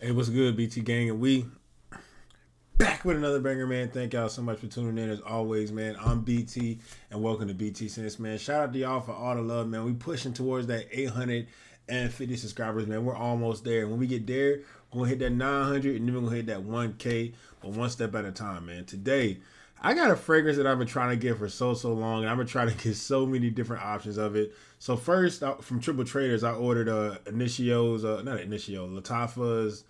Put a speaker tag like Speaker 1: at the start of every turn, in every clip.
Speaker 1: Hey, what's good, BT Gang? And we back with another banger, man. Thank y'all so much for tuning in as always, man. I'm BT, and welcome to BT Sense, man. Shout out to y'all for all the love, man. We pushing towards that 850 subscribers, man. We're almost there. And when we get there, we're gonna hit that 900, and then we're gonna hit that 1K, but one step at a time, man. Today, I got a fragrance that I've been trying to get for so long, and I've been trying to get so many different options of it. So first, from Triple Traders, I ordered Initio's, not Initio, Latafa's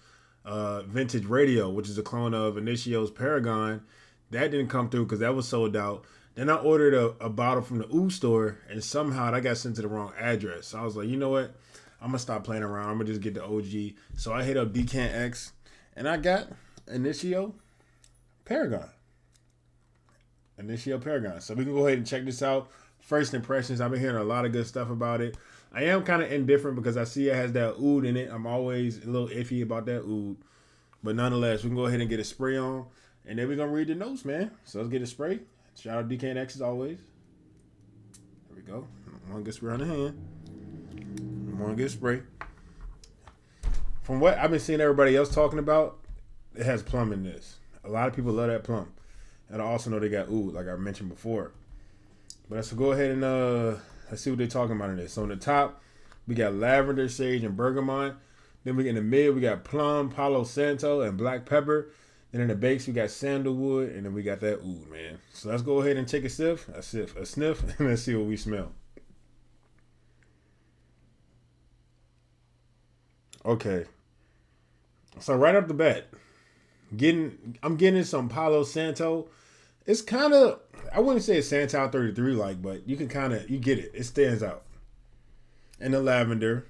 Speaker 1: vintage radio, which is a clone of Initio's Paragon. That didn't come through because that was sold out. Then I ordered a bottle from the Oud store, and somehow that got sent to the wrong address. So I was like, you know what? I'm gonna stop playing around. I'm gonna just get the OG. So I hit up Decant X, and I got Initio Paragon. Initio Paragon. So we can go ahead and check this out. First impressions. I've been hearing a lot of good stuff about it. I am kind of indifferent because I see it has that oud in it. I'm always a little iffy about that oud. But nonetheless, we can go ahead and get a spray on. And then we're going to read the notes, man. So let's get a spray. Shout out DKNX as always. There we go. One good spray on the hand. One good spray. From what I've been seeing everybody else talking about, it has plum in this. A lot of people love that plum. And I also know they got oud, like I mentioned before. But let's go ahead and let's see what they're talking about in this. So on the top, we got lavender, sage, and bergamot. Then we in the mid, we got plum, palo santo, and black pepper. Then in the base, we got sandalwood, and then we got that oud, man. So let's go ahead and take a sniff, and let's see what we smell. Okay. So right off the bat, I'm getting some palo santo. It's kind of, I wouldn't say it's Santal 33 like, but you can kind of, you get it. It stands out. And the lavender.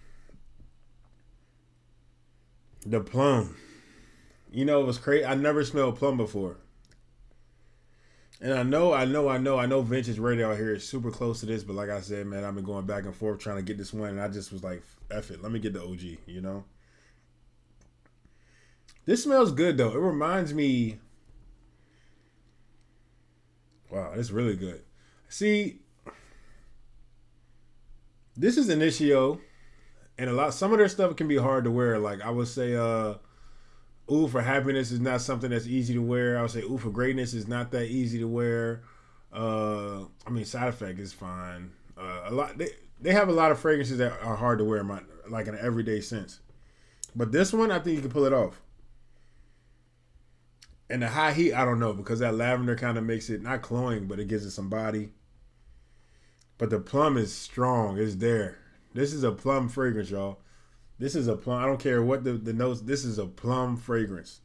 Speaker 1: The plum. You know, it was crazy. I never smelled plum before. And I know vintage radio out here is super close to this, but like I said, man, I've been going back and forth trying to get this one, and I just was like, F it, let me get the OG, you know? This smells good, though. It reminds me, wow, it's really good. See, this is Initio, and some of their stuff can be hard to wear. Like I would say, Ooh for happiness is not something that's easy to wear. I would say Ooh for greatness is not that easy to wear. I mean, side effect is fine. A lot they have a lot of fragrances that are hard to wear, like in an everyday sense. But this one, I think you can pull it off. And the high heat, I don't know, because that lavender kind of makes it not cloying, but it gives it some body. But the plum is strong. It's there. This is a plum fragrance, y'all. This is a plum. I don't care what the notes. This is a plum fragrance.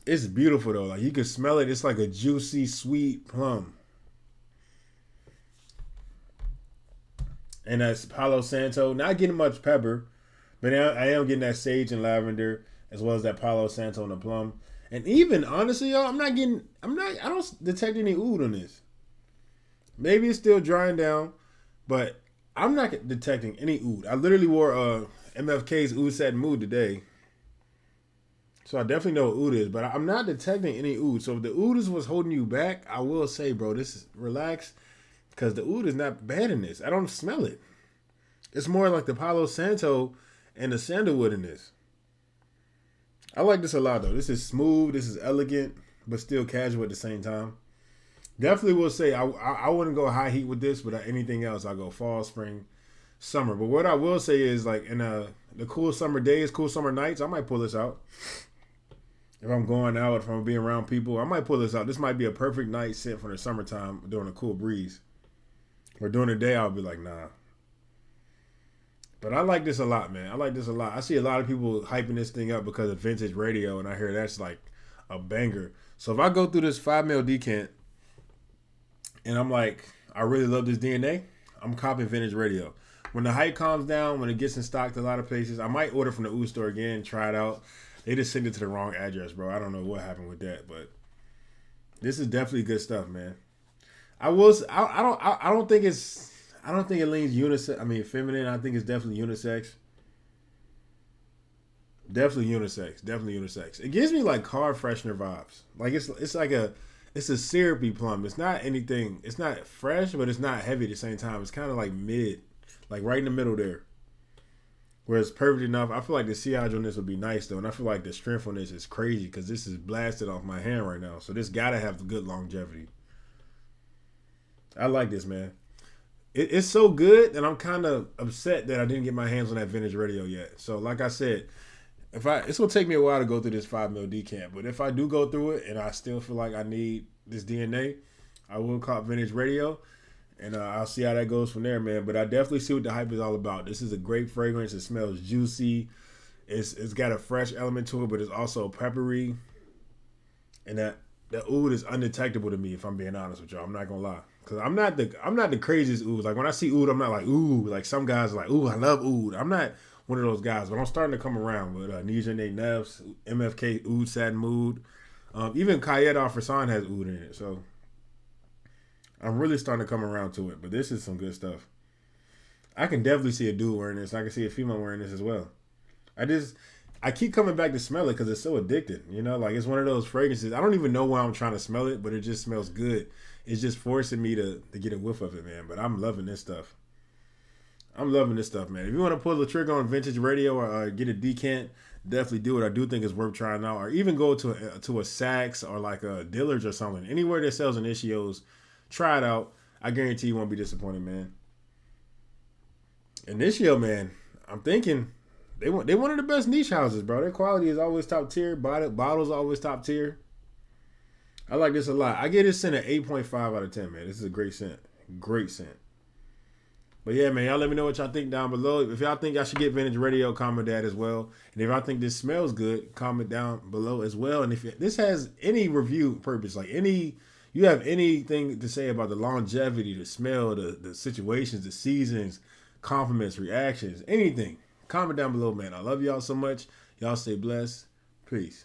Speaker 1: It's beautiful though. Like you can smell it. It's like a juicy, sweet plum. And that's Palo Santo. Not getting much pepper, but I am getting that sage and lavender as well as that Palo Santo and the plum. And even honestly, y'all, I don't detect any oud on this. Maybe it's still drying down, but I'm not detecting any oud. I literally wore MFK's Oud Set Mood today. So I definitely know what oud is, but I'm not detecting any oud. So if the oud is what's holding you back, I will say, bro, this is relax. Because the oud is not bad in this. I don't smell it. It's more like the Palo Santo and the sandalwood in this. I like this a lot, though. This is smooth. This is elegant, but still casual at the same time. Definitely will say I wouldn't go high heat with this, but anything else, I'll go fall, spring, summer. But what I will say is, like, in the cool summer days, cool summer nights, I might pull this out. If I'm going out, if I'm being around people, I might pull this out. This might be a perfect night scent for the summertime during a cool breeze. Or during the day, I'll be like, nah. But I like this a lot, man. I like this a lot. I see a lot of people hyping this thing up because of vintage radio, and I hear that's like a banger. So if I go through this 5 ml decant, and I'm like, I really love this DNA, I'm copying vintage radio. When the hype calms down, when it gets in stock to a lot of places, I might order from the Oud store again, try it out. They just sent it to the wrong address, bro. I don't know what happened with that, but this is definitely good stuff, man. I don't think it leans unisex. I mean, feminine. I think it's definitely unisex. Definitely unisex. Definitely unisex. It gives me like car freshener vibes. Like it's a syrupy plum. It's not anything. It's not fresh, but it's not heavy at the same time. It's kind of like mid, like right in the middle there. where it's perfect enough. I feel like the sillage on this would be nice though, and I feel like the strength on this is crazy because this is blasted off my hand right now. So this gotta have good longevity. I like this, man. It's so good that I'm kind of upset that I didn't get my hands on that vintage radio yet. So like I said, if I it's gonna take me a while to go through this 5 mil decant, but if I do go through it and I still feel like I need this DNA, I will cop vintage radio, and I'll see how that goes from there, man. But I definitely see what the hype is all about. This is a great fragrance. It smells juicy. It's got a fresh element to it, but it's also peppery, and that oud is undetectable to me. If I'm being honest with y'all, I'm not gonna lie, because I'm not the craziest oud. Like when I see oud, I'm not like ooh. Like some guys are like ooh, I love oud. I'm not one of those guys, but I'm starting to come around with Nija Nefs, MFK oud satin mood. Even Kayed Al Farsan has oud in it, so I'm really starting to come around to it. But this is some good stuff. I can definitely see a dude wearing this. I can see a female wearing this as well. I keep coming back to smell it because it's so addicting. You know, like it's one of those fragrances. I don't even know why I'm trying to smell it, but it just smells good. It's just forcing me to get a whiff of it, man. But I'm loving this stuff. I'm loving this stuff, man. If you want to pull the trigger on vintage radio or get a decant, definitely do it. I do think it's worth trying out. Or even go to a Saks or like a Dillard's or something. Anywhere that sells Initios, try it out. I guarantee you won't be disappointed, man. Initio, man, I'm thinking they one of the best niche houses, bro. Their quality is always top tier. Bottles always top tier. I like this a lot. I give this scent an 8.5 out of 10, man. This is a great scent. Great scent. But yeah, man, y'all let me know what y'all think down below. If y'all think I should get vintage radio, comment that as well. And if y'all think this smells good, comment down below as well. And if this has any review purpose, like you have anything to say about the longevity, the smell, the situations, the seasons, compliments, reactions, anything, comment down below, man. I love y'all so much. Y'all stay blessed. Peace.